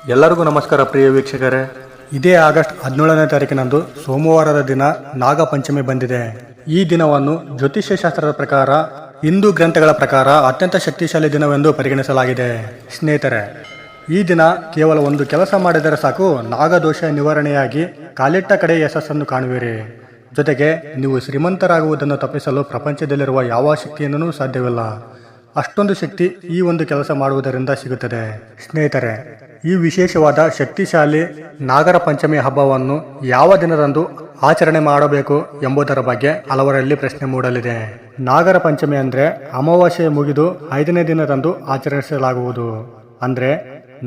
ಎಲ್ಲರಿಗೂ ನಮಸ್ಕಾರ ಪ್ರಿಯ ವೀಕ್ಷಕರೇ. ಇದೇ ಆಗಸ್ಟ್ 17ನೇ ತಾರೀಕಿನಂದು ಸೋಮವಾರದ ದಿನ ನಾಗಪಂಚಮಿ ಬಂದಿದೆ. ಈ ದಿನವನ್ನು ಜ್ಯೋತಿಷ್ಯ ಶಾಸ್ತ್ರದ ಪ್ರಕಾರ, ಹಿಂದೂ ಗ್ರಂಥಗಳ ಪ್ರಕಾರ ಅತ್ಯಂತ ಶಕ್ತಿಶಾಲಿ ದಿನವೆಂದು ಪರಿಗಣಿಸಲಾಗಿದೆ. ಸ್ನೇಹಿತರೆ, ಈ ದಿನ ಕೇವಲ ಒಂದು ಕೆಲಸ ಮಾಡಿದರೆ ಸಾಕು, ನಾಗದೋಷ ನಿವಾರಣೆಯಾಗಿ ಕಾಲಿಟ್ಟ ಕಡೆ ಯಶಸ್ಸನ್ನು ಕಾಣುವಿರಿ. ಜೊತೆಗೆ ನೀವು ಶ್ರೀಮಂತರಾಗುವುದನ್ನು ತಪ್ಪಿಸಲು ಪ್ರಪಂಚದಲ್ಲಿರುವ ಯಾವ ಶಕ್ತಿಯಿಂದನೂ ಸಾಧ್ಯವಿಲ್ಲ. ಅಷ್ಟೊಂದು ಶಕ್ತಿ ಈ ಒಂದು ಕೆಲಸ ಮಾಡುವುದರಿಂದ ಸಿಗುತ್ತದೆ. ಸ್ನೇಹಿತರೆ, ಈ ವಿಶೇಷವಾದ ಶಕ್ತಿಶಾಲಿ ನಾಗರ ಪಂಚಮಿ ಹಬ್ಬವನ್ನು ಯಾವ ದಿನದಂದು ಆಚರಣೆ ಮಾಡಬೇಕು ಎಂಬುದರ ಬಗ್ಗೆ ಹಲವರಲ್ಲಿ ಪ್ರಶ್ನೆ ಮೂಡಲಿದೆ. ನಾಗರ ಪಂಚಮಿ ಅಂದರೆ ಅಮಾವಾಸ್ಯೆ ಮುಗಿದು 5ನೇ ದಿನದಂದು ಆಚರಿಸಲಾಗುವುದು. ಅಂದರೆ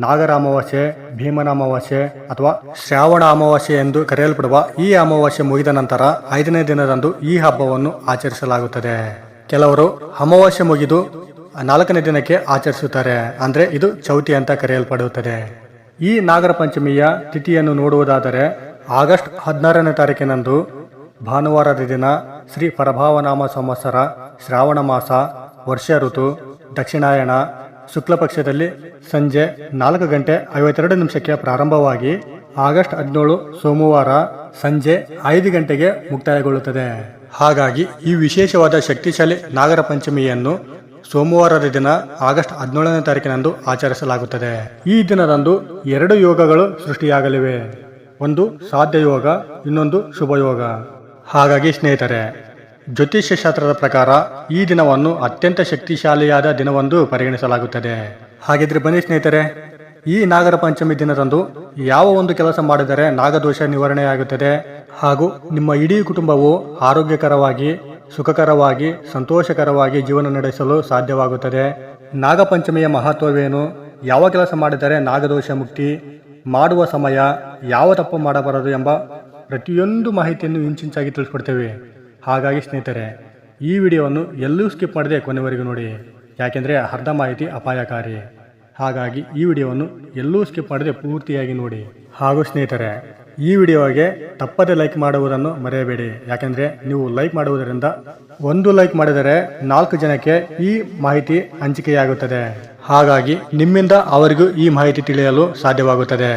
ನಾಗರ ಅಮಾವಾಸ್ಯೆ, ಭೀಮನ ಅಮಾವಾಸ್ಯೆ ಅಥವಾ ಶ್ರಾವಣ ಅಮಾವಾಸ್ಯೆ ಎಂದು ಕರೆಯಲ್ಪಡುವ ಈ ಅಮಾವಾಸ್ಯೆ ಮುಗಿದ ನಂತರ 5ನೇ ದಿನದಂದು ಈ ಹಬ್ಬವನ್ನು ಆಚರಿಸಲಾಗುತ್ತದೆ. ಕೆಲವರು ಅಮಾವಾಸ್ಯೆ ಮುಗಿದು 4ನೇ ದಿನಕ್ಕೆ ಆಚರಿಸುತ್ತಾರೆ. ಅಂದರೆ ಇದು ಚೌತಿ ಅಂತ ಕರೆಯಲ್ಪಡುತ್ತದೆ. ಈ ನಾಗರ ಪಂಚಮಿಯ ತಿಥಿಯನ್ನು ನೋಡುವುದಾದರೆ ಆಗಸ್ಟ್ 16ನೇ ತಾರೀಕಿನಂದು ಭಾನುವಾರದ ದಿನ, ಶ್ರೀ ಪರಭಾವನಾಮ ಸಂವತ್ಸರ, ಶ್ರಾವಣ ಮಾಸ, ವರ್ಷ ಋತು, ದಕ್ಷಿಣಾಯಣ, ಶುಕ್ಲ ಪಕ್ಷದಲ್ಲಿ ಸಂಜೆ 4:52 ಪ್ರಾರಂಭವಾಗಿ ಆಗಸ್ಟ್ 17 ಸೋಮವಾರ ಸಂಜೆ 5 ಗಂಟೆಗೆ ಮುಕ್ತಾಯಗೊಳ್ಳುತ್ತದೆ. ಹಾಗಾಗಿ ಈ ವಿಶೇಷವಾದ ಶಕ್ತಿಶಾಲಿ ನಾಗರ ಪಂಚಮಿಯನ್ನು ಸೋಮವಾರದ ದಿನ ಆಗಸ್ಟ್ 17ನೇ ತಾರೀಕಿನಂದು ಆಚರಿಸಲಾಗುತ್ತದೆ. ಈ ದಿನದಂದು 2 ಯೋಗಗಳು ಸೃಷ್ಟಿಯಾಗಲಿವೆ. ಒಂದು ಸಾಧ್ಯ ಯೋಗ, ಇನ್ನೊಂದು ಶುಭ ಯೋಗ. ಹಾಗಾಗಿ ಸ್ನೇಹಿತರೆ, ಜ್ಯೋತಿಷ್ಯ ಶಾಸ್ತ್ರದ ಪ್ರಕಾರ ಈ ದಿನವನ್ನು ಅತ್ಯಂತ ಶಕ್ತಿಶಾಲಿಯಾದ ದಿನವೆಂದು ಪರಿಗಣಿಸಲಾಗುತ್ತದೆ. ಹಾಗಿದ್ರೆ ಬನ್ನಿ ಸ್ನೇಹಿತರೆ, ಈ ನಾಗರ ಪಂಚಮಿ ದಿನದಂದು ಯಾವ ಒಂದು ಕೆಲಸ ಮಾಡಿದರೆ ನಾಗದೋಷ ನಿವಾರಣೆಯಾಗುತ್ತದೆ ಹಾಗೂ ನಿಮ್ಮ ಇಡೀ ಕುಟುಂಬವು ಆರೋಗ್ಯಕರವಾಗಿ, ಸುಖಕರವಾಗಿ, ಸಂತೋಷಕರವಾಗಿ ಜೀವನ ನಡೆಸಲು ಸಾಧ್ಯವಾಗುತ್ತದೆ. ನಾಗಪಂಚಮಿಯ ಮಹತ್ವವೇನು, ಯಾವ ಕೆಲಸ ಮಾಡಿದರೆ ನಾಗದೋಷ ಮುಕ್ತಿ, ಮಾಡುವ ಸಮಯ, ಯಾವ ತಪ್ಪು ಮಾಡಬಾರದು ಎಂಬ ಪ್ರತಿಯೊಂದು ಮಾಹಿತಿಯನ್ನು ಇಂಚಿಂಚಾಗಿ ತಿಳಿಸ್ಕೊಡ್ತೇವೆ. ಹಾಗಾಗಿ ಸ್ನೇಹಿತರೆ, ಈ ವಿಡಿಯೋವನ್ನು ಎಲ್ಲೂ ಸ್ಕಿಪ್ ಮಾಡದೆ ಕೊನೆವರೆಗೂ ನೋಡಿ. ಯಾಕೆಂದರೆ ಅರ್ಧ ಮಾಹಿತಿ ಅಪಾಯಕಾರಿ. ಹಾಗಾಗಿ ಈ ವಿಡಿಯೋವನ್ನು ಎಲ್ಲೂ ಸ್ಕಿಪ್ ಮಾಡದೆ ಪೂರ್ತಿಯಾಗಿ ನೋಡಿ. ಹಾಗೂ ಸ್ನೇಹಿತರೆ, ಈ ವಿಡಿಯೋಗೆ ತಪ್ಪದೆ ಲೈಕ್ ಮಾಡುವುದನ್ನು ಮರೆಯಬೇಡಿ. ಯಾಕೆಂದರೆ ನೀವು ಲೈಕ್ ಮಾಡುವುದರಿಂದ 1 ಲೈಕ್ ಮಾಡಿದರೆ 4 ಜನಕ್ಕೆ ಈ ಮಾಹಿತಿ ಹಂಚಿಕೆಯಾಗುತ್ತದೆ. ಹಾಗಾಗಿ ನಿಮ್ಮಿಂದ ಅವರಿಗೂ ಈ ಮಾಹಿತಿ ತಿಳಿಯಲು ಸಾಧ್ಯವಾಗುತ್ತದೆ.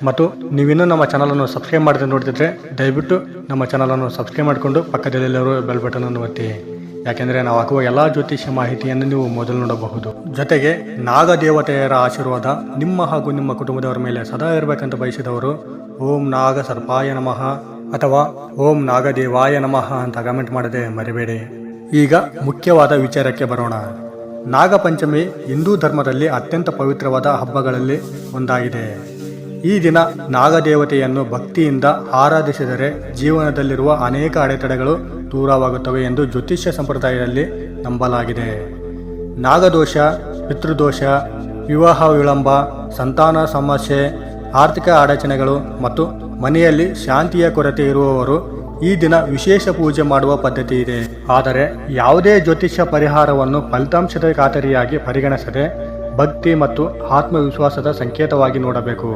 ಮತ್ತು ನೀವಿನ್ನೂ ನಮ್ಮ ಚಾನಲನ್ನು ಸಬ್ಸ್ಕ್ರೈಬ್ ಮಾಡದೆ ನೋಡ್ತಿದ್ರೆ ದಯವಿಟ್ಟು ನಮ್ಮ ಚಾನಲನ್ನು ಸಬ್ಸ್ಕ್ರೈಬ್ ಮಾಡಿಕೊಂಡು ಪಕ್ಕದಲ್ಲಿರುವ ಬೆಲ್ ಬಟನ್ ಅನ್ನು ಒತ್ತಿ. ಯಾಕೆಂದರೆ ನಾವು ಹಾಕುವ ಎಲ್ಲ ಜ್ಯೋತಿಷ್ಯ ಮಾಹಿತಿಯನ್ನು ನೀವು ಮೊದಲು ನೋಡಬಹುದು. ಜೊತೆಗೆ ನಾಗದೇವತೆಯರ ಆಶೀರ್ವಾದ ನಿಮ್ಮ ಹಾಗೂ ನಿಮ್ಮ ಕುಟುಂಬದವರ ಮೇಲೆ ಸದಾ ಇರಬೇಕಂತ ಬಯಸಿದವರು ಓಂ ನಾಗ ಸರ್ಪಾಯ ನಮಃ ಅಥವಾ ಓಂ ನಾಗದೇವಾಯ ನಮಃ ಅಂತ ಕಮೆಂಟ್ ಮಾಡದೆ ಮರಿಬೇಡಿ. ಈಗ ಮುಖ್ಯವಾದ ವಿಚಾರಕ್ಕೆ ಬರೋಣ. ನಾಗಪಂಚಮಿ ಹಿಂದೂ ಧರ್ಮದಲ್ಲಿ ಅತ್ಯಂತ ಪವಿತ್ರವಾದ ಹಬ್ಬಗಳಲ್ಲಿ ಒಂದಾಗಿದೆ. ಈ ದಿನ ನಾಗದೇವತೆಯನ್ನು ಭಕ್ತಿಯಿಂದ ಆರಾಧಿಸಿದರೆ ಜೀವನದಲ್ಲಿರುವ ಅನೇಕ ಅಡೆತಡೆಗಳು ದೂರವಾಗುತ್ತವೆ ಎಂದು ಜ್ಯೋತಿಷ್ಯ ಸಂಪ್ರದಾಯದಲ್ಲಿ ನಂಬಲಾಗಿದೆ. ನಾಗದೋಷ, ಪಿತೃದೋಷ, ವಿವಾಹ ವಿಳಂಬ, ಸಂತಾನ ಸಮಸ್ಯೆ, ಆರ್ಥಿಕ ಅಡಚಣೆಗಳು ಮತ್ತು ಮನೆಯಲ್ಲಿ ಶಾಂತಿಯ ಕೊರತೆ ಇರುವವರು ಈ ದಿನ ವಿಶೇಷ ಪೂಜೆ ಮಾಡುವ ಪದ್ಧತಿ ಇದೆ. ಆದರೆ ಯಾವುದೇ ಜ್ಯೋತಿಷ್ಯ ಪರಿಹಾರವನ್ನು ಫಲಿತಾಂಶದ ಖಾತರಿಯಾಗಿ ಪರಿಗಣಿಸದೆ ಭಕ್ತಿ ಮತ್ತು ಆತ್ಮವಿಶ್ವಾಸದ ಸಂಕೇತವಾಗಿ ನೋಡಬೇಕು.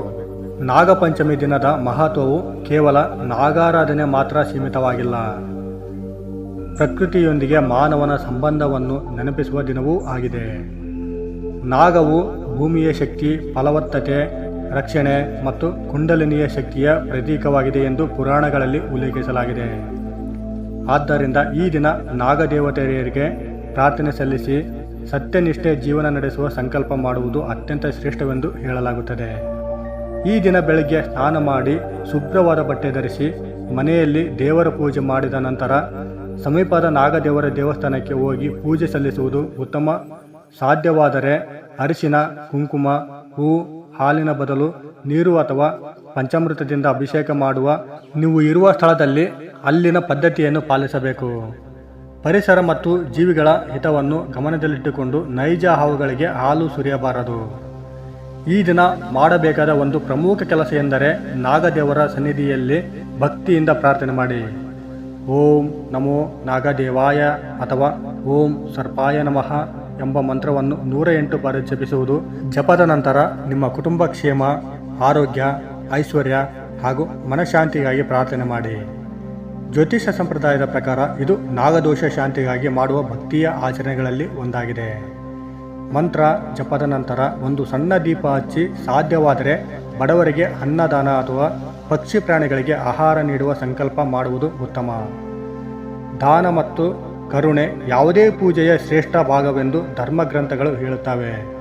ನಾಗಪಂಚಮಿ ದಿನದ ಮಹತ್ವವು ಕೇವಲ ನಾಗಾರಾಧನೆ ಮಾತ್ರ ಸೀಮಿತವಾಗಿಲ್ಲ. ಪ್ರಕೃತಿಯೊಂದಿಗೆ ಮಾನವನ ಸಂಬಂಧವನ್ನು ನೆನಪಿಸುವ ದಿನವೂ ಆಗಿದೆ. ನಾಗವು ಭೂಮಿಯ ಶಕ್ತಿ, ಫಲವತ್ತತೆ, ರಕ್ಷಣೆ ಮತ್ತು ಕುಂಡಲಿನಿಯ ಶಕ್ತಿಯ ಪ್ರತೀಕವಾಗಿದೆ ಎಂದು ಪುರಾಣಗಳಲ್ಲಿ ಉಲ್ಲೇಖಿಸಲಾಗಿದೆ. ಆದ್ದರಿಂದ ಈ ದಿನ ನಾಗದೇವತೆಯರಿಗೆ ಪ್ರಾರ್ಥನೆ ಸಲ್ಲಿಸಿ ಸತ್ಯನಿಷ್ಠೆ ಜೀವನ ನಡೆಸುವ ಸಂಕಲ್ಪ ಮಾಡುವುದು ಅತ್ಯಂತ ಶ್ರೇಷ್ಠವೆಂದು ಹೇಳಲಾಗುತ್ತದೆ. ಈ ದಿನ ಬೆಳಗ್ಗೆ ಸ್ನಾನ ಮಾಡಿ ಶುಭ್ರವಾದ ಬಟ್ಟೆ ಧರಿಸಿ ಮನೆಯಲ್ಲಿ ದೇವರ ಪೂಜೆ ಮಾಡಿದ ನಂತರ ಸಮೀಪದ ನಾಗದೇವರ ದೇವಸ್ಥಾನಕ್ಕೆ ಹೋಗಿ ಪೂಜೆ ಸಲ್ಲಿಸುವುದು ಉತ್ತಮ. ಸಾಧ್ಯವಾದರೆ ಅರಿಶಿನ, ಕುಂಕುಮ, ಹೂ, ಹಾಲಿನ ಬದಲು ನೀರು ಅಥವಾ ಪಂಚಾಮೃತದಿಂದ ಅಭಿಷೇಕ ಮಾಡುವ. ನೀವು ಇರುವ ಸ್ಥಳದಲ್ಲಿ ಅಲ್ಲಿನ ಪದ್ಧತಿಯನ್ನು ಪಾಲಿಸಬೇಕು. ಪರಿಸರ ಮತ್ತು ಜೀವಿಗಳ ಹಿತವನ್ನು ಗಮನದಲ್ಲಿಟ್ಟುಕೊಂಡು ನೈಜ ಹಾವುಗಳಿಗೆ ಹಾಲು ಸುರಿಯಬಾರದು. ಈ ದಿನ ಮಾಡಬೇಕಾದ ಒಂದು ಪ್ರಮುಖ ಕೆಲಸ ಎಂದರೆ ನಾಗದೇವರ ಸನ್ನಿಧಿಯಲ್ಲಿ ಭಕ್ತಿಯಿಂದ ಪ್ರಾರ್ಥನೆ ಮಾಡಿ. ಓಂ ನಮೋ ನಾಗದೇವಾಯ ಅಥವಾ ಓಂ ಸರ್ಪಾಯ ನಮಃ ಎಂಬ ಮಂತ್ರವನ್ನು 108 ಬಾರಿ ಜಪಿಸುವುದು. ಜಪದ ನಂತರ ನಿಮ್ಮ ಕುಟುಂಬ ಕ್ಷೇಮ, ಆರೋಗ್ಯ, ಐಶ್ವರ್ಯ ಹಾಗೂ ಮನಃಶಾಂತಿಗಾಗಿ ಪ್ರಾರ್ಥನೆ ಮಾಡಿ. ಜ್ಯೋತಿಷ ಸಂಪ್ರದಾಯದ ಪ್ರಕಾರ ಇದು ನಾಗದೋಷ ಶಾಂತಿಗಾಗಿ ಮಾಡುವ ಭಕ್ತಿಯ ಆಚರಣೆಗಳಲ್ಲಿ ಒಂದಾಗಿದೆ. ಮಂತ್ರ ಜಪದ ನಂತರ ಒಂದು ಸಣ್ಣ ದೀಪ ಹಚ್ಚಿ ಸಾಧ್ಯವಾದರೆ ಬಡವರಿಗೆ ಅನ್ನದಾನ ಅಥವಾ ಪಕ್ಷಿ ಪ್ರಾಣಿಗಳಿಗೆ ಆಹಾರ ನೀಡುವ ಸಂಕಲ್ಪ ಮಾಡುವುದು ಉತ್ತಮ. ದಾನ ಮತ್ತು ಕರುಣೆ ಯಾವುದೇ ಪೂಜೆಯ ಶ್ರೇಷ್ಠ ಭಾಗವೆಂದು ಧರ್ಮಗ್ರಂಥಗಳು ಹೇಳುತ್ತವೆ.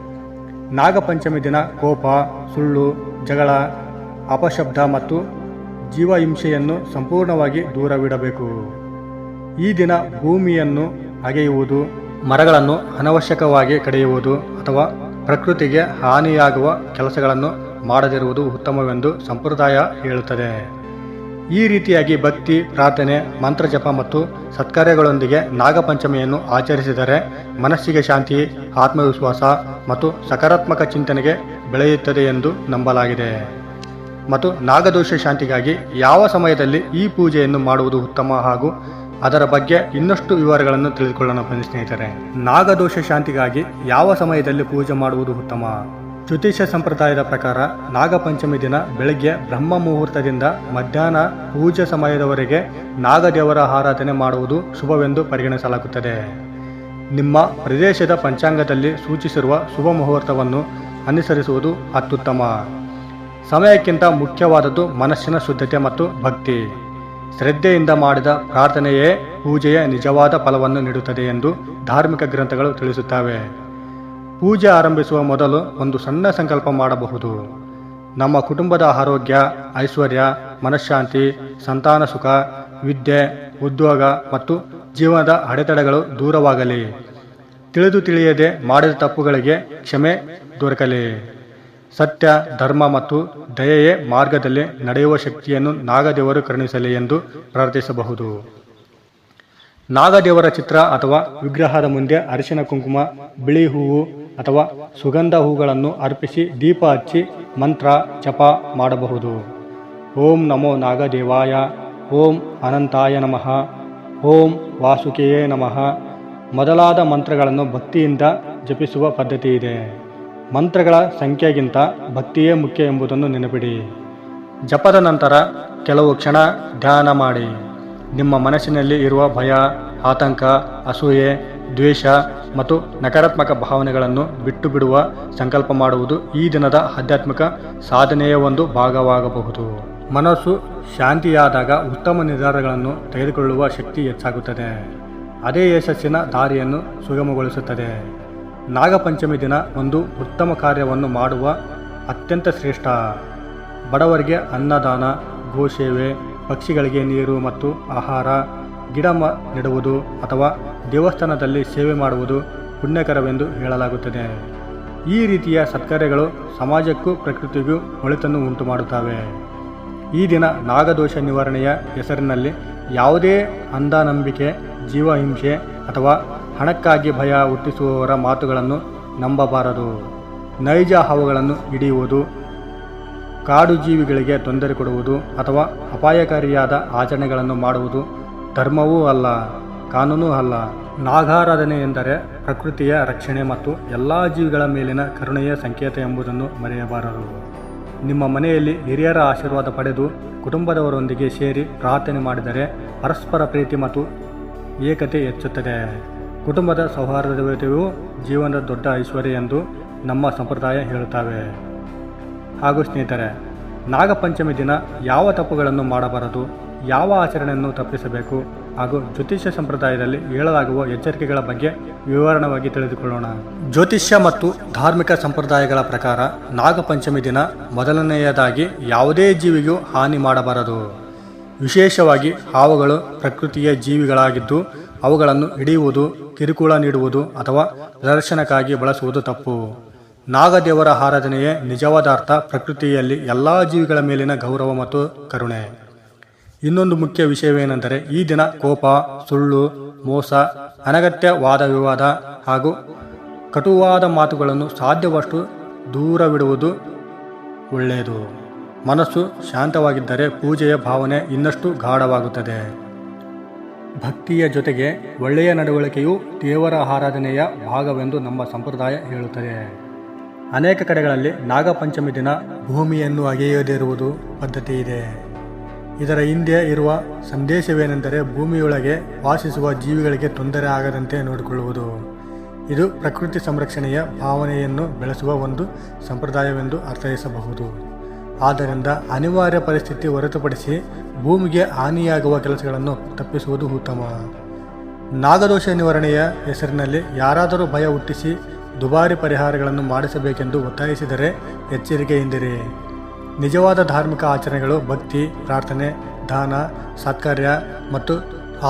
ನಾಗಪಂಚಮಿ ದಿನ ಕೋಪ, ಸುಳ್ಳು, ಜಗಳ, ಅಪಶಬ್ದ ಮತ್ತು ಜೀವಹಿಂಸೆಯನ್ನು ಸಂಪೂರ್ಣವಾಗಿ ದೂರವಿಡಬೇಕು. ಈ ದಿನ ಭೂಮಿಯನ್ನು ಅಗೆಯುವುದು, ಮರಗಳನ್ನು ಅನವಶ್ಯಕವಾಗಿ ಕಡಿಯುವುದು ಅಥವಾ ಪ್ರಕೃತಿಗೆ ಹಾನಿಯಾಗುವ ಕೆಲಸಗಳನ್ನು ಮಾಡದಿರುವುದು ಉತ್ತಮವೆಂದು ಸಂಪ್ರದಾಯ ಹೇಳುತ್ತದೆ. ಈ ರೀತಿಯಾಗಿ ಭಕ್ತಿ, ಪ್ರಾರ್ಥನೆ, ಮಂತ್ರಜಪ ಮತ್ತು ಸತ್ಕಾರ್ಯಗಳೊಂದಿಗೆ ನಾಗಪಂಚಮಿಯನ್ನು ಆಚರಿಸಿದರೆ ಮನಸ್ಸಿಗೆ ಶಾಂತಿ, ಆತ್ಮವಿಶ್ವಾಸ ಮತ್ತು ಸಕಾರಾತ್ಮಕ ಚಿಂತನೆಗೆ ಬೆಳೆಯುತ್ತದೆ ಎಂದು ನಂಬಲಾಗಿದೆ. ಮತ್ತು ನಾಗದೋಷ ಶಾಂತಿಗಾಗಿ ಯಾವ ಸಮಯದಲ್ಲಿ ಈ ಪೂಜೆಯನ್ನು ಮಾಡುವುದು ಉತ್ತಮ ಹಾಗೂ ಅದರ ಬಗ್ಗೆ ಇನ್ನಷ್ಟು ವಿವರಗಳನ್ನು ತಿಳಿದುಕೊಳ್ಳೋಣ ಬನ್ನಿ ಸ್ನೇಹಿತರೆ. ನಾಗದೋಷ ಶಾಂತಿಗಾಗಿ ಯಾವ ಸಮಯದಲ್ಲಿ ಪೂಜೆ ಮಾಡುವುದು ಉತ್ತಮ? ಜ್ಯೋತಿಷ್ಯ ಸಂಪ್ರದಾಯದ ಪ್ರಕಾರ ನಾಗಪಂಚಮಿ ದಿನ ಬೆಳಗ್ಗೆ ಬ್ರಹ್ಮ ಮುಹೂರ್ತದಿಂದ ಮಧ್ಯಾಹ್ನ ಪೂಜೆ ಸಮಯದವರೆಗೆ ನಾಗದೇವರ ಆರಾಧನೆ ಮಾಡುವುದು ಶುಭವೆಂದು ಪರಿಗಣಿಸಲಾಗುತ್ತದೆ. ನಿಮ್ಮ ಪ್ರದೇಶದ ಪಂಚಾಂಗದಲ್ಲಿ ಸೂಚಿಸಿರುವ ಶುಭ ಮುಹೂರ್ತವನ್ನು ಅನುಸರಿಸುವುದು ಅತ್ಯುತ್ತಮ. ಸಮಯಕ್ಕಿಂತ ಮುಖ್ಯವಾದದ್ದು ಮನಸ್ಸಿನ ಶುದ್ಧತೆ ಮತ್ತು ಭಕ್ತಿ. ಶ್ರದ್ಧೆಯಿಂದ ಮಾಡಿದ ಪ್ರಾರ್ಥನೆಯೇ ಪೂಜೆಯ ನಿಜವಾದ ಫಲವನ್ನು ನೀಡುತ್ತದೆ ಎಂದು ಧಾರ್ಮಿಕ ಗ್ರಂಥಗಳು ತಿಳಿಸುತ್ತವೆ. ಪೂಜೆ ಆರಂಭಿಸುವ ಮೊದಲು ಒಂದು ಸಣ್ಣ ಸಂಕಲ್ಪ ಮಾಡಬಹುದು. ನಮ್ಮ ಕುಟುಂಬದ ಆರೋಗ್ಯ, ಐಶ್ವರ್ಯ, ಮನಃಶಾಂತಿ, ಸಂತಾನ ಸುಖ, ವಿದ್ಯೆ, ಉದ್ಯೋಗ ಮತ್ತು ಜೀವನದ ಅಡೆತಡೆಗಳು ದೂರವಾಗಲಿ. ತಿಳಿದು ತಿಳಿಯದೆ ಮಾಡಿದ ತಪ್ಪುಗಳಿಗೆ ಕ್ಷಮೆ ದೊರಕಲಿ. ಸತ್ಯ, ಧರ್ಮ ಮತ್ತು ದಯೆಯ ಮಾರ್ಗದಲ್ಲಿ ನಡೆಯುವ ಶಕ್ತಿಯನ್ನು ನಾಗದೇವರು ಕರುಣಿಸಲಿ ಎಂದು ಪ್ರಾರ್ಥಿಸಬಹುದು. ನಾಗದೇವರ ಚಿತ್ರ ಅಥವಾ ವಿಗ್ರಹದ ಮುಂದೆ ಅರಿಶಿನ ಕುಂಕುಮ, ಬಿಳಿ ಹೂವು ಅಥವಾ ಸುಗಂಧ ಹೂಗಳನ್ನು ಅರ್ಪಿಸಿ ದೀಪ ಹಚ್ಚಿ ಮಂತ್ರ ಜಪ ಮಾಡಬಹುದು. ಓಂ ನಮೋ ನಾಗದೇವಾಯ, ಓಂ ಅನಂತಾಯ ನಮಃ, ಓಂ ವಾಸುಕಿಯೇ ನಮಃ ಮೊದಲಾದ ಮಂತ್ರಗಳನ್ನು ಭಕ್ತಿಯಿಂದ ಜಪಿಸುವ ಪದ್ಧತಿ ಇದೆ. ಮಂತ್ರಗಳ ಸಂಖ್ಯೆಗಿಂತ ಭಕ್ತಿಯೇ ಮುಖ್ಯ ಎಂಬುದನ್ನು ನೆನಪಿಡಿ. ಜಪದ ನಂತರ ಕೆಲವು ಕ್ಷಣ ಧ್ಯಾನ ಮಾಡಿ. ನಿಮ್ಮ ಮನಸ್ಸಿನಲ್ಲಿ ಇರುವ ಭಯ, ಆತಂಕ, ಅಸೂಯೆ, ದ್ವೇಷ ಮತ್ತು ನಕಾರಾತ್ಮಕ ಭಾವನೆಗಳನ್ನು ಬಿಟ್ಟು ಬಿಡುವ ಸಂಕಲ್ಪ ಮಾಡುವುದು ಈ ದಿನದ ಆಧ್ಯಾತ್ಮಿಕ ಸಾಧನೆಯ ಒಂದು ಭಾಗವಾಗಬಹುದು. ಮನಸ್ಸು ಶಾಂತಿಯಾದಾಗ ಉತ್ತಮ ನಿರ್ಧಾರಗಳನ್ನು ತೆಗೆದುಕೊಳ್ಳುವ ಶಕ್ತಿ ಹೆಚ್ಚಾಗುತ್ತದೆ. ಅದೇ ಯಶಸ್ಸಿನ ದಾರಿಯನ್ನು ಸುಗಮಗೊಳಿಸುತ್ತದೆ. ನಾಗಪಂಚಮಿ ದಿನ ಒಂದು ಉತ್ತಮ ಕಾರ್ಯವನ್ನು ಮಾಡುವ ಅತ್ಯಂತ ಶ್ರೇಷ್ಠ. ಬಡವರಿಗೆ ಅನ್ನದಾನ, ಗೋಸೇವೆ, ಪಕ್ಷಿಗಳಿಗೆ ನೀರು ಮತ್ತು ಆಹಾರ, ಗಿಡ ನೆಡುವುದು ಅಥವಾ ದೇವಸ್ಥಾನದಲ್ಲಿ ಸೇವೆ ಮಾಡುವುದು ಪುಣ್ಯಕರವೆಂದು ಹೇಳಲಾಗುತ್ತದೆ. ಈ ರೀತಿಯ ಸತ್ಕಾರ್ಯಗಳು ಸಮಾಜಕ್ಕೂ ಪ್ರಕೃತಿಗೂ ಒಳಿತನ್ನು ಉಂಟು ಮಾಡುತ್ತವೆ. ಈ ದಿನ ನಾಗದೋಷ ನಿವಾರಣೆಯ ಹೆಸರಿನಲ್ಲಿ ಯಾವುದೇ ಅಂಧನಂಬಿಕೆ, ಜೀವಹಿಂಸೆ ಅಥವಾ ಹಣಕ್ಕಾಗಿ ಭಯ ಹುಟ್ಟಿಸುವವರ ಮಾತುಗಳನ್ನು ನಂಬಬಾರದು. ನೈಜ ಹಾವುಗಳನ್ನು ಹಿಡಿಯುವುದು, ಕಾಡು ಜೀವಿಗಳಿಗೆ ತೊಂದರೆ ಕೊಡುವುದು ಅಥವಾ ಅಪಾಯಕಾರಿಯಾದ ಆಚರಣೆಗಳನ್ನು ಮಾಡುವುದು ಧರ್ಮವೂ ಅಲ್ಲ, ಕಾನೂನೂ ಅಲ್ಲ. ನಾಗಾರಾಧನೆ ಎಂದರೆ ಪ್ರಕೃತಿಯ ರಕ್ಷಣೆ ಮತ್ತು ಎಲ್ಲ ಜೀವಿಗಳ ಮೇಲಿನ ಕರುಣೆಯ ಸಂಕೇತ ಎಂಬುದನ್ನು ಮರೆಯಬಾರದು. ನಿಮ್ಮ ಮನೆಯಲ್ಲಿ ಹಿರಿಯರ ಆಶೀರ್ವಾದ ಪಡೆದು ಕುಟುಂಬದವರೊಂದಿಗೆ ಸೇರಿ ಪ್ರಾರ್ಥನೆ ಮಾಡಿದರೆ ಪರಸ್ಪರ ಪ್ರೀತಿ ಮತ್ತು ಏಕತೆ ಹೆಚ್ಚುತ್ತದೆ. ಕುಟುಂಬದ ಸೌಹಾರ್ದತೆಯು ಜೀವನದ ದೊಡ್ಡ ಐಶ್ವರ್ಯ ಎಂದು ನಮ್ಮ ಸಂಪ್ರದಾಯ ಹೇಳುತ್ತವೆ. ಹಾಗೂ ಸ್ನೇಹಿತರೆ, ನಾಗಪಂಚಮಿ ದಿನ ಯಾವ ತಪ್ಪುಗಳನ್ನು ಮಾಡಬಾರದು, ಯಾವ ಆಚರಣೆಯನ್ನು ತಪ್ಪಿಸಬೇಕು ಹಾಗೂ ಜ್ಯೋತಿಷ್ಯ ಸಂಪ್ರದಾಯದಲ್ಲಿ ಹೇಳಲಾಗುವ ಎಚ್ಚರಿಕೆಗಳ ಬಗ್ಗೆ ವಿವರಣವಾಗಿ ತಿಳಿದುಕೊಳ್ಳೋಣ. ಜ್ಯೋತಿಷ್ಯ ಮತ್ತು ಧಾರ್ಮಿಕ ಸಂಪ್ರದಾಯಗಳ ಪ್ರಕಾರ ನಾಗಪಂಚಮಿ ದಿನ ಮೊದಲನೆಯದಾಗಿ ಯಾವುದೇ ಜೀವಿಗೂ ಹಾನಿ ಮಾಡಬಾರದು. ವಿಶೇಷವಾಗಿ ಹಾವುಗಳು ಪ್ರಕೃತಿಯ ಜೀವಿಗಳಾಗಿದ್ದು ಅವುಗಳನ್ನು ಹಿಡಿಯುವುದು, ಕಿರುಕುಳ ನೀಡುವುದು ಅಥವಾ ಪ್ರದರ್ಶನಕ್ಕಾಗಿ ಬಳಸುವುದು ತಪ್ಪು. ನಾಗದೇವರ ಆರಾಧನೆಯೇ ನಿಜವಾದ ಅರ್ಥ ಪ್ರಕೃತಿಯಲ್ಲಿ ಎಲ್ಲ ಜೀವಿಗಳ ಮೇಲಿನ ಗೌರವ ಮತ್ತು ಕರುಣೆ. ಇನ್ನೊಂದು ಮುಖ್ಯ ವಿಷಯವೇನೆಂದರೆ ಈ ದಿನ ಕೋಪ, ಸುಳ್ಳು, ಮೋಸ, ಅನಗತ್ಯ ವಾದ ವಿವಾದ ಹಾಗೂ ಕಟುವಾದ ಮಾತುಗಳನ್ನು ಸಾಧ್ಯವಷ್ಟು ದೂರವಿಡುವುದು ಒಳ್ಳೆಯದು. ಮನಸ್ಸು ಶಾಂತವಾಗಿದ್ದರೆ ಪೂಜೆಯ ಭಾವನೆ ಇನ್ನಷ್ಟು ಗಾಢವಾಗುತ್ತದೆ. ಭಕ್ತಿಯ ಜೊತೆಗೆ ಒಳ್ಳೆಯ ನಡವಳಿಕೆಯು ದೇವರ ಆರಾಧನೆಯ ಭಾಗವೆಂದು ನಮ್ಮ ಸಂಪ್ರದಾಯ ಹೇಳುತ್ತದೆ. ಅನೇಕ ಕಡೆಗಳಲ್ಲಿ ನಾಗಪಂಚಮಿ ದಿನ ಭೂಮಿಯನ್ನು ಅಗೆಯದಿರುವುದು ಪದ್ಧತಿ ಇದೆ. ಇದರ ಹಿಂದೆ ಇರುವ ಸಂದೇಶವೇನೆಂದರೆ ಭೂಮಿಯೊಳಗೆ ವಾಸಿಸುವ ಜೀವಿಗಳಿಗೆ ತೊಂದರೆ ಆಗದಂತೆ ನೋಡಿಕೊಳ್ಳುವುದು. ಇದು ಪ್ರಕೃತಿ ಸಂರಕ್ಷಣೆಯ ಭಾವನೆಯನ್ನು ಬೆಳೆಸುವ ಒಂದು ಸಂಪ್ರದಾಯವೆಂದು ಅರ್ಥೈಸಬಹುದು. ಆದ್ದರಿಂದ ಅನಿವಾರ್ಯ ಪರಿಸ್ಥಿತಿ ಹೊರತುಪಡಿಸಿ ಭೂಮಿಗೆ ಹಾನಿಯಾಗುವ ಕೆಲಸಗಳನ್ನು ತಪ್ಪಿಸುವುದು ಉತ್ತಮ. ನಾಗದೋಷ ನಿವಾರಣೆಯ ಹೆಸರಿನಲ್ಲಿ ಯಾರಾದರೂ ಭಯ ಹುಟ್ಟಿಸಿ ದುಬಾರಿ ಪರಿಹಾರಗಳನ್ನು ಮಾಡಿಸಬೇಕೆಂದು ಒತ್ತಾಯಿಸಿದರೆ ಎಚ್ಚರಿಕೆಯಿಂದಿರಿ. ನಿಜವಾದ ಧಾರ್ಮಿಕ ಆಚರಣೆಗಳು ಭಕ್ತಿ, ಪ್ರಾರ್ಥನೆ, ದಾನ, ಸತ್ಕಾರ್ಯ ಮತ್ತು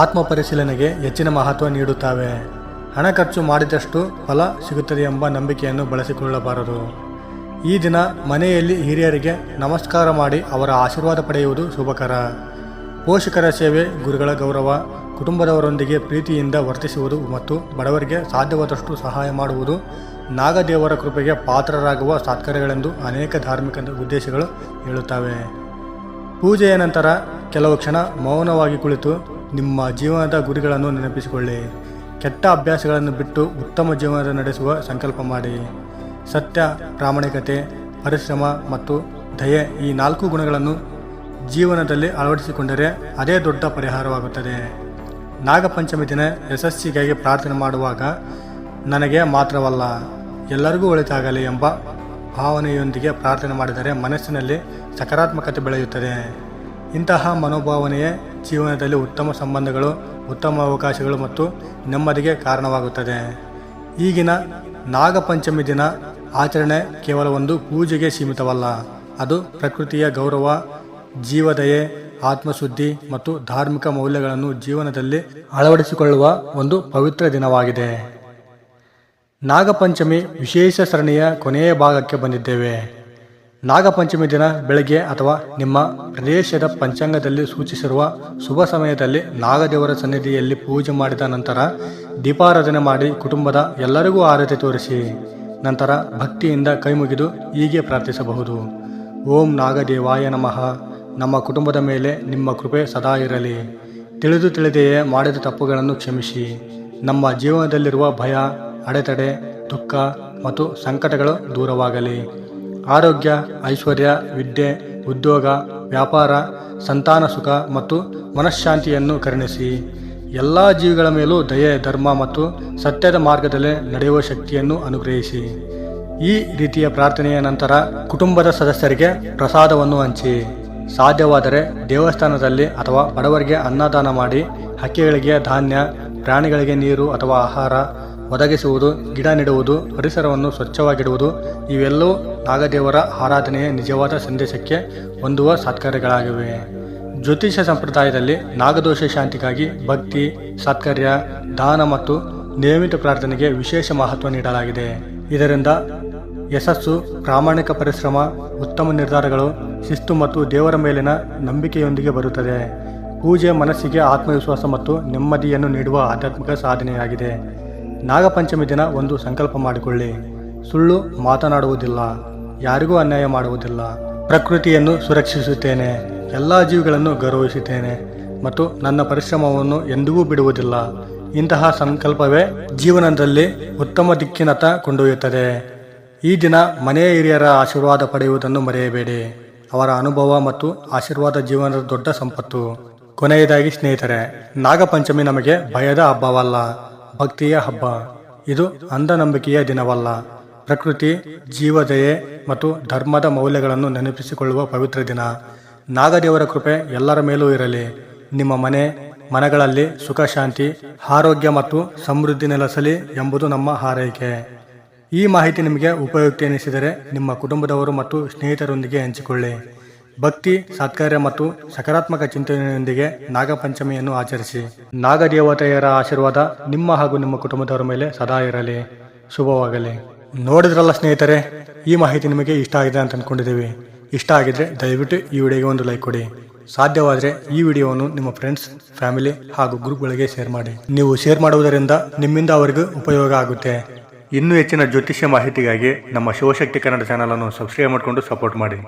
ಆತ್ಮ ಪರಿಶೀಲನೆಗೆ ಹೆಚ್ಚಿನ ಮಹತ್ವ ನೀಡುತ್ತವೆ. ಹಣ ಖರ್ಚು ಮಾಡಿದಷ್ಟು ಫಲ ಸಿಗುತ್ತದೆ ಎಂಬ ನಂಬಿಕೆಯನ್ನು ಬಳಸಿಕೊಳ್ಳಬಾರದು. ಈ ದಿನ ಮನೆಯಲ್ಲಿ ಹಿರಿಯರಿಗೆ ನಮಸ್ಕಾರ ಮಾಡಿ ಅವರ ಆಶೀರ್ವಾದ ಪಡೆಯುವುದು ಶುಭಕರ. ಪೋಷಕರ ಸೇವೆ, ಗುರುಗಳ ಗೌರವ, ಕುಟುಂಬದವರೊಂದಿಗೆ ಪ್ರೀತಿಯಿಂದ ವರ್ತಿಸುವುದು ಮತ್ತು ಬಡವರಿಗೆ ಸಾಧ್ಯವಾದಷ್ಟು ಸಹಾಯ ಮಾಡುವುದು ನಾಗದೇವರ ಕೃಪೆಗೆ ಪಾತ್ರರಾಗುವ ಸತ್ಕಾರ್ಯಗಳೆಂದು ಅನೇಕ ಧಾರ್ಮಿಕ ಉದ್ದೇಶಗಳು ಹೇಳುತ್ತವೆ. ಪೂಜೆಯ ನಂತರ ಕೆಲವು ಕ್ಷಣ ಮೌನವಾಗಿ ಕುಳಿತು ನಿಮ್ಮ ಜೀವನದ ಗುರಿಗಳನ್ನು ನೆನಪಿಸಿಕೊಳ್ಳಿ. ಕೆಟ್ಟ ಅಭ್ಯಾಸಗಳನ್ನು ಬಿಟ್ಟು ಉತ್ತಮ ಜೀವನ ನಡೆಸುವ ಸಂಕಲ್ಪ ಮಾಡಿ. ಸತ್ಯ, ಪ್ರಾಮಾಣಿಕತೆ, ಪರಿಶ್ರಮ ಮತ್ತು ದಯೆ ಈ 4 ಗುಣಗಳನ್ನು ಜೀವನದಲ್ಲಿ ಅಳವಡಿಸಿಕೊಂಡರೆ ಅದೇ ದೊಡ್ಡ ಪರಿಹಾರವಾಗುತ್ತದೆ. ನಾಗಪಂಚಮಿ ದಿನ ಯಶಸ್ಸಿಗಾಗಿ ಪ್ರಾರ್ಥನೆ ಮಾಡುವಾಗ ನನಗೆ ಮಾತ್ರವಲ್ಲ ಎಲ್ಲರಿಗೂ ಒಳಿತಾಗಲಿ ಎಂಬ ಭಾವನೆಯೊಂದಿಗೆ ಪ್ರಾರ್ಥನೆ ಮಾಡಿದರೆ ಮನಸ್ಸಿನಲ್ಲಿ ಸಕಾರಾತ್ಮಕತೆ ಬೆಳೆಯುತ್ತದೆ. ಇಂತಹ ಮನೋಭಾವನೆಯೇ ಜೀವನದಲ್ಲಿ ಉತ್ತಮ ಸಂಬಂಧಗಳು, ಉತ್ತಮ ಅವಕಾಶಗಳು ಮತ್ತು ನೆಮ್ಮದಿಗೆ ಕಾರಣವಾಗುತ್ತದೆ. ಈಗಿನ ನಾಗಪಂಚಮಿ ದಿನ ಆಚರಣೆ ಕೇವಲ ಒಂದು ಪೂಜೆಗೆ ಸೀಮಿತವಲ್ಲ. ಅದು ಪ್ರಕೃತಿಯ ಗೌರವ, ಜೀವದಯೆ, ಆತ್ಮಶುದ್ಧಿ ಮತ್ತು ಧಾರ್ಮಿಕ ಮೌಲ್ಯಗಳನ್ನು ಜೀವನದಲ್ಲಿ ಅಳವಡಿಸಿಕೊಳ್ಳುವ ಒಂದು ಪವಿತ್ರ ದಿನವಾಗಿದೆ. ನಾಗಪಂಚಮಿ ವಿಶೇಷ ಸರಣಿಯ ಕೊನೆಯ ಭಾಗಕ್ಕೆ ಬಂದಿದ್ದೇವೆ. ನಾಗಪಂಚಮಿ ದಿನ ಬೆಳಗ್ಗೆ ಅಥವಾ ನಿಮ್ಮ ಪ್ರದೇಶದ ಪಂಚಾಂಗದಲ್ಲಿ ಸೂಚಿಸಿರುವ ಶುಭ ಸಮಯದಲ್ಲಿ ನಾಗದೇವರ ಸನ್ನಿಧಿಯಲ್ಲಿ ಪೂಜೆ ಮಾಡಿದ ನಂತರ ದೀಪಾರಾಧನೆ ಮಾಡಿ ಕುಟುಂಬದ ಎಲ್ಲರಿಗೂ ಆರತಿ ತೋರಿಸಿ. ನಂತರ ಭಕ್ತಿಯಿಂದ ಕೈಮುಗಿದು ಹೀಗೆ ಪ್ರಾರ್ಥಿಸಬಹುದು: ಓಂ ನಾಗದೇವಾಯ ನಮಃ. ನಮ್ಮ ಕುಟುಂಬದ ಮೇಲೆ ನಿಮ್ಮ ಕೃಪೆ ಸದಾ ಇರಲಿ. ತಿಳಿದು ತಿಳಿದೆಯೇ ಮಾಡಿದ ತಪ್ಪುಗಳನ್ನು ಕ್ಷಮಿಸಿ. ನಮ್ಮ ಜೀವನದಲ್ಲಿರುವ ಭಯ, ಅಡೆತಡೆ, ದುಃಖ ಮತ್ತು ಸಂಕಟಗಳು ದೂರವಾಗಲಿ. ಆರೋಗ್ಯ, ಐಶ್ವರ್ಯ, ವಿದ್ಯೆ, ಉದ್ಯೋಗ, ವ್ಯಾಪಾರ, ಸಂತಾನ ಸುಖ ಮತ್ತು ಮನಃಶಾಂತಿಯನ್ನು ಕರುಣಿಸಿ. ಎಲ್ಲ ಜೀವಿಗಳ ಮೇಲೂ ದಯೆ, ಧರ್ಮ ಮತ್ತು ಸತ್ಯದ ಮಾರ್ಗದಲ್ಲಿ ನಡೆಯುವ ಶಕ್ತಿಯನ್ನು ಅನುಗ್ರಹಿಸಿ. ಈ ರೀತಿಯ ಪ್ರಾರ್ಥನೆಯ ನಂತರ ಕುಟುಂಬದ ಸದಸ್ಯರಿಗೆ ಪ್ರಸಾದವನ್ನು ಹಂಚಿ. ಸಾಧ್ಯವಾದರೆ ದೇವಸ್ಥಾನದಲ್ಲಿ ಅಥವಾ ಬಡವರಿಗೆ ಅನ್ನದಾನ ಮಾಡಿ. ಹಕ್ಕಿಗಳಿಗೆ ಧಾನ್ಯ, ಪ್ರಾಣಿಗಳಿಗೆ ನೀರು ಅಥವಾ ಆಹಾರ ಒದಗಿಸುವುದು, ಗಿಡ ನೆಡುವುದು, ಪರಿಸರವನ್ನು ಸ್ವಚ್ಛವಾಗಿಡುವುದು ಇವೆಲ್ಲವೂ ನಾಗದೇವರ ಆರಾಧನೆಯ ನಿಜವಾದ ಸಂದೇಶಕ್ಕೆ ಹೊಂದುವ ಸತ್ಕಾರ್ಯಗಳಾಗಿವೆ. ಜ್ಯೋತಿಷ ಸಂಪ್ರದಾಯದಲ್ಲಿ ನಾಗದೋಷ ಶಾಂತಿಗಾಗಿ ಭಕ್ತಿ, ಸತ್ಕಾರ್ಯ, ದಾನ ಮತ್ತು ನಿಯಮಿತ ಪ್ರಾರ್ಥನೆಗೆ ವಿಶೇಷ ಮಹತ್ವ ನೀಡಲಾಗಿದೆ. ಇದರಿಂದ ಯಶಸ್ಸು, ಪ್ರಾಮಾಣಿಕ ಪರಿಶ್ರಮ, ಉತ್ತಮ ನಿರ್ಧಾರಗಳು, ಶಿಸ್ತು ಮತ್ತು ದೇವರ ಮೇಲಿನ ನಂಬಿಕೆಯೊಂದಿಗೆ ಬರುತ್ತದೆ. ಪೂಜೆ ಮನಸ್ಸಿಗೆ ಆತ್ಮವಿಶ್ವಾಸ ಮತ್ತು ನೆಮ್ಮದಿಯನ್ನು ನೀಡುವ ಆಧ್ಯಾತ್ಮಿಕ ಸಾಧನೆಯಾಗಿದೆ. ನಾಗಪಂಚಮಿ ದಿನ ಒಂದು ಸಂಕಲ್ಪ ಮಾಡಿಕೊಳ್ಳಿ: ಸುಳ್ಳು ಮಾತನಾಡುವುದಿಲ್ಲ, ಯಾರಿಗೂ ಅನ್ಯಾಯ ಮಾಡುವುದಿಲ್ಲ, ಪ್ರಕೃತಿಯನ್ನು ಸುರಕ್ಷಿಸುತ್ತೇನೆ, ಎಲ್ಲ ಜೀವಿಗಳನ್ನು ಗೌರವಿಸುತ್ತೇನೆ ಮತ್ತು ನನ್ನ ಪರಿಶ್ರಮವನ್ನು ಎಂದಿಗೂ ಬಿಡುವುದಿಲ್ಲ. ಇಂತಹ ಸಂಕಲ್ಪವೇ ಜೀವನದಲ್ಲಿ ಉತ್ತಮ ದಿಕ್ಕಿನತ್ತ ಕೊಂಡೊಯ್ಯುತ್ತದೆ. ಈ ದಿನ ಮನೆಯ ಹಿರಿಯರ ಆಶೀರ್ವಾದ ಪಡೆಯುವುದನ್ನು ಮರೆಯಬೇಡಿ. ಅವರ ಅನುಭವ ಮತ್ತು ಆಶೀರ್ವಾದ ಜೀವನದ ದೊಡ್ಡ ಸಂಪತ್ತು. ಕೊನೆಯದಾಗಿ ಸ್ನೇಹಿತರೆ, ನಾಗಪಂಚಮಿ ನಮಗೆ ಭಯದ ಹಬ್ಬವಲ್ಲ, ಭಕ್ತಿಯ ಹಬ್ಬ. ಇದು ಅಂಧನಂಬಿಕೆಯ ದಿನವಲ್ಲ. ಪ್ರಕೃತಿ, ಜೀವದಯೆ ಮತ್ತು ಧರ್ಮದ ಮೌಲ್ಯಗಳನ್ನು ನೆನಪಿಸಿಕೊಳ್ಳುವ ಪವಿತ್ರ ದಿನ. ನಾಗದೇವರ ಕೃಪೆ ಎಲ್ಲರ ಮೇಲೂ ಇರಲಿ. ನಿಮ್ಮ ಮನೆಗಳಲ್ಲಿ ಸುಖ, ಶಾಂತಿ, ಆರೋಗ್ಯ ಮತ್ತು ಸಮೃದ್ಧಿ ನೆಲೆಸಲಿ ಎಂಬುದು ನಮ್ಮ ಹಾರೈಕೆ. ಈ ಮಾಹಿತಿ ನಿಮಗೆ ಉಪಯುಕ್ತ ಎನಿಸಿದರೆ ನಿಮ್ಮ ಕುಟುಂಬದವರು ಮತ್ತು ಸ್ನೇಹಿತರೊಂದಿಗೆ ಹಂಚಿಕೊಳ್ಳಿ. ಭಕ್ತಿ, ಸತ್ಕಾರ್ಯ ಮತ್ತು ಸಕಾರಾತ್ಮಕ ಚಿಂತನೆಯೊಂದಿಗೆ ನಾಗಪಂಚಮಿಯನ್ನು ಆಚರಿಸಿ. ನಾಗದೇವತೆಯರ ಆಶೀರ್ವಾದ ನಿಮ್ಮ ಹಾಗೂ ನಿಮ್ಮ ಕುಟುಂಬದವರ ಮೇಲೆ ಸದಾ ಇರಲಿ. ಶುಭವಾಗಲಿ. ನೋಡಿದ್ರಲ್ಲ ಸ್ನೇಹಿತರೆ, ಈ ಮಾಹಿತಿ ನಿಮಗೆ ಇಷ್ಟ ಆಗಿದೆ ಅಂತ ಅಂದ್ಕೊಂಡಿದ್ದೀವಿ. ಇಷ್ಟ ಆಗಿದ್ರೆ ದಯವಿಟ್ಟು ಈ ವಿಡಿಯೋಗೆ ಒಂದು ಲೈಕ್ ಕೊಡಿ. ಸಾಧ್ಯವಾದರೆ ಈ ವಿಡಿಯೋವನ್ನು ನಿಮ್ಮ ಫ್ರೆಂಡ್ಸ್, ಫ್ಯಾಮಿಲಿ ಹಾಗೂ ಗ್ರೂಪ್ಗಳಿಗೆ ಶೇರ್ ಮಾಡಿ. ನೀವು ಶೇರ್ ಮಾಡುವುದರಿಂದ ನಿಮ್ಮಿಂದ ಅವರಿಗೂ ಉಪಯೋಗ ಆಗುತ್ತೆ. ಇನ್ನೂ ಹೆಚ್ಚಿನ ಜ್ಯೋತಿಷ್ಯ ಮಾಹಿತಿಗಾಗಿ ನಮ್ಮ ಶಿವಶಕ್ತಿ ಕನ್ನಡ ಚಾನಲನ್ನು ಸಬ್ಸ್ಕ್ರೈಬ್ ಮಾಡಿಕೊಂಡು ಸಪೋರ್ಟ್ ಮಾಡಿ.